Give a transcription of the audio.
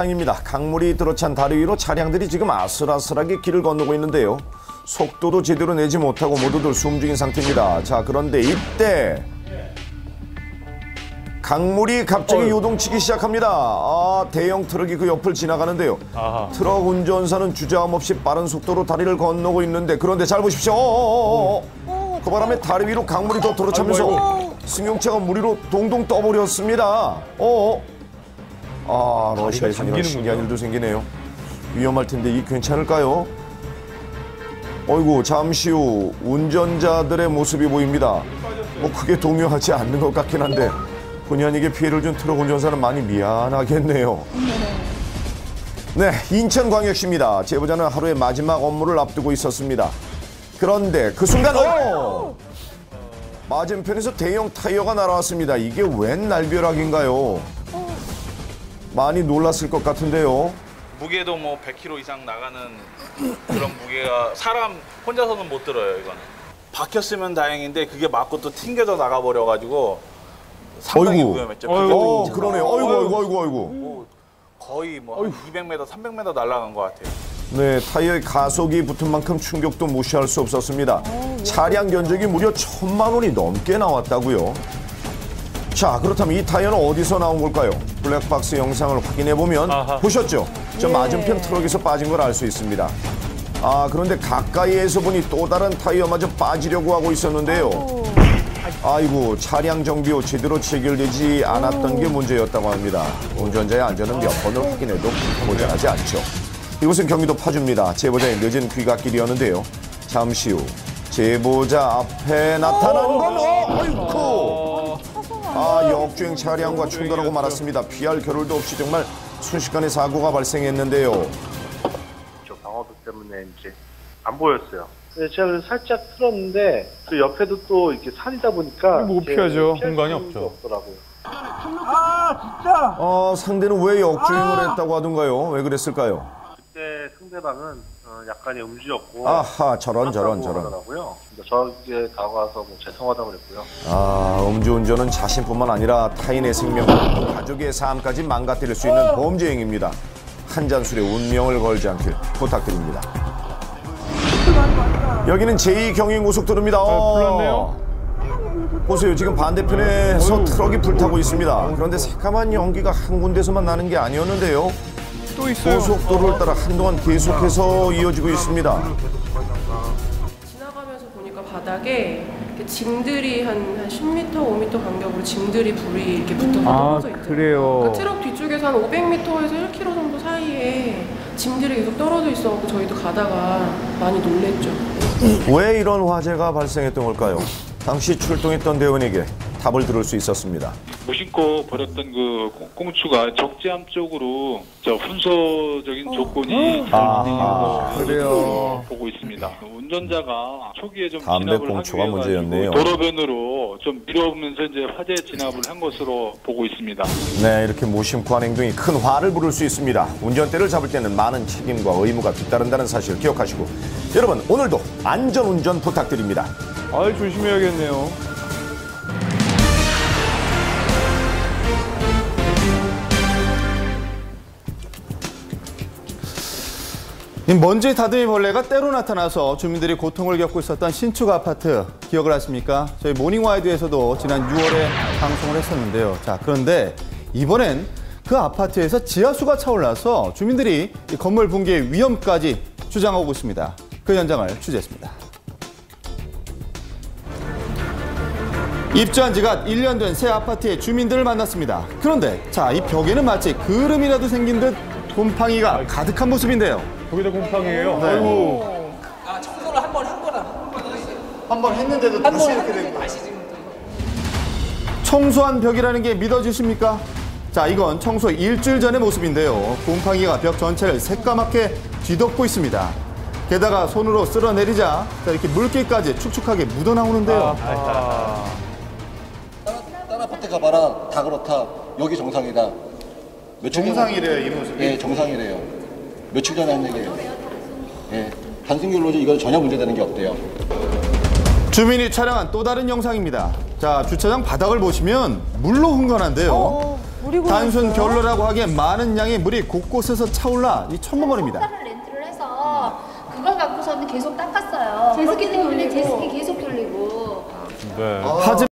입니다. 강물이 들어찬 다리 위로 차량들이 지금 아슬아슬하게 길을 건너고 있는데요. 속도도 제대로 내지 못하고 모두들 숨죽인 상태입니다. 자, 그런데 이때 강물이 갑자기 요동치기 시작합니다. 대형 트럭이 그 옆을 지나가는데요. 트럭 운전사는 주저함 없이 빠른 속도로 다리를 건너고 있는데, 그런데 잘 보십시오. 그 바람에 다리 위로 강물이 더 들어차면서 승용차가 물 위로 동동 떠버렸습니다. 러시아에서 이런 신기한 일도 생기네요. 위험할 텐데 이 괜찮을까요? 어이구, 잠시 후 운전자들의 모습이 보입니다. 뭐 크게 동요하지 않는 것 같긴 한데 본의 아니게 피해를 준 트럭 운전사는 많이 미안하겠네요. 네, 인천광역시입니다. 제보자는 하루의 마지막 업무를 앞두고 있었습니다. 그런데 그 순간 맞은편에서 대형 타이어가 날아왔습니다. 이게 웬 날벼락인가요? 많이 놀랐을 것 같은데요. 무게도 뭐 100kg 이상 나가는 그런 무게가 사람 혼자서는 못 들어요. 이거는 박혔으면 다행인데 그게 맞고 또 튕겨져 나가버려가지고 상당히 위험했죠. 그러네요. 아이고. 거의 뭐 200m, 300m 날아간 것 같아요. 네, 타이어에 가속이 붙은 만큼 충격도 무시할 수 없었습니다. 차량 견적이 무려 1,000만 원이 넘게 나왔다고요. 자, 그렇다면 이 타이어는 어디서 나온 걸까요? 블랙박스 영상을 확인해보면 보셨죠? 저 맞은편 트럭에서 빠진 걸 알 수 있습니다. 그런데 가까이에서 보니 또 다른 타이어마저 빠지려고 하고 있었는데요. 아이고, 차량 정비 후 제대로 체결되지 않았던 게 문제였다고 합니다. 운전자의 안전은 몇 번을 확인해도 모자라지 않죠. 이곳은 경기도 파주입니다. 제보자의 늦은 귀갓길이었는데요. 잠시 후 제보자 앞에 나타난 건 역주행 차량과 충돌하고 말았습니다. 피할 겨를도 없이 정말 순식간에 사고가 발생했는데요. 저 방어도 때문에 이제 안 보였어요. 네, 제가 살짝 틀었는데 그 옆에도 또 이렇게 산이다 보니까 못 피하죠. 공간이 없죠. 없더라고요. 진짜. 상대는 왜 역주행을 했다고 하던가요? 왜 그랬을까요? 그때 상대방은 약간의 음주였고. 저런. 하더라고요. 저에게 다가와서 뭐 죄송하다고 그랬고요. 음주운전은 자신뿐만 아니라 타인의 생명, 가족의 삶까지 망가뜨릴 수 있는 범죄 행위입니다. 한 잔 술에 운명을 걸지 않길 부탁드립니다. 여기는 제2경인고속도로입니다. 보세요, 지금 반대편에서 트럭이 불타고 있습니다. 그런데 새까만 연기가 한 군데서만 나는 게 아니었는데요. 또 있어요. 고속도로를 따라 한동안 계속해서 이어지고 있습니다. 지나가면서 보니까 바닥에 이렇게 짐들이 한 10m, 5m 간격으로 짐들이 불이 이렇게 붙어서 떨어져 있어요. 그래요. 그러니까 트럭 뒤쪽에서 한 500m에서 1km 정도 사이에 짐들이 계속 떨어져 있어서 저희도 가다가 많이 놀랬죠. 왜 이런 화재가 발생했던 걸까요? 당시 출동했던 대원에게 답을 들을 수 있었습니다. 무심코 버렸던 그 꽁추가 적재함 쪽으로 훈소적인 조건이 그래요. 보고 있습니다. 운전자가 초기에 좀 담배 진압을 꽁초가 하기 위해 문제였네요. 도로변으로 좀 밀어오면서 이제 화재 진압을 한 것으로 보고 있습니다. 네, 이렇게 무심코 한 행동이 큰 화를 부를 수 있습니다. 운전대를 잡을 때는 많은 책임과 의무가 뒤따른다는 사실 기억하시고, 여러분 오늘도 안전운전 부탁드립니다. 조심해야겠네요. 먼지 다듬이 벌레가 때로 나타나서 주민들이 고통을 겪고 있었던 신축 아파트 기억을 하십니까? 저희 모닝와이드에서도 지난 6월에 방송을 했었는데요. 자, 그런데 이번엔 그 아파트에서 지하수가 차올라서 주민들이 이 건물 붕괴의 위험까지 주장하고 있습니다. 그 현장을 취재했습니다. 입주한 지가 1년 된 새 아파트의 주민들을 만났습니다. 그런데 자, 이 벽에는 마치 그름이라도 생긴 듯 곰팡이가 가득한 모습인데요. 거기다 곰팡이에요? 네. 아이고. 청소를 한 번 했는데도 다시 이렇게 된 거예요. 청소한 벽이라는 게 믿어지십니까? 자, 이건 청소 일주일 전의 모습인데요. 곰팡이가 벽 전체를 새까맣게 뒤덮고 있습니다. 게다가 손으로 쓸어내리자 자, 이렇게 물기까지 축축하게 묻어나오는데요. 다른 아파트 가봐라. 다 그렇다. 여기 정상이다. 정상이래요, 이 모습이? 네, 정상이래요. 며칠 전에 한 얘기예요. 예, 단순결로지 이건 전혀 문제되는 게 없대요. 주민이 촬영한 또 다른 영상입니다. 자, 주차장 바닥을 보시면 물로 흥건한데요. 단순 결로라고 하기엔 많은 양의 물이 곳곳에서 차올라 이 첨벙거립니다. 를 렌트를 해서 그걸 갖고서는 계속 닦았어요. 제습기 때문에 제습기 계속 돌리고. 하지만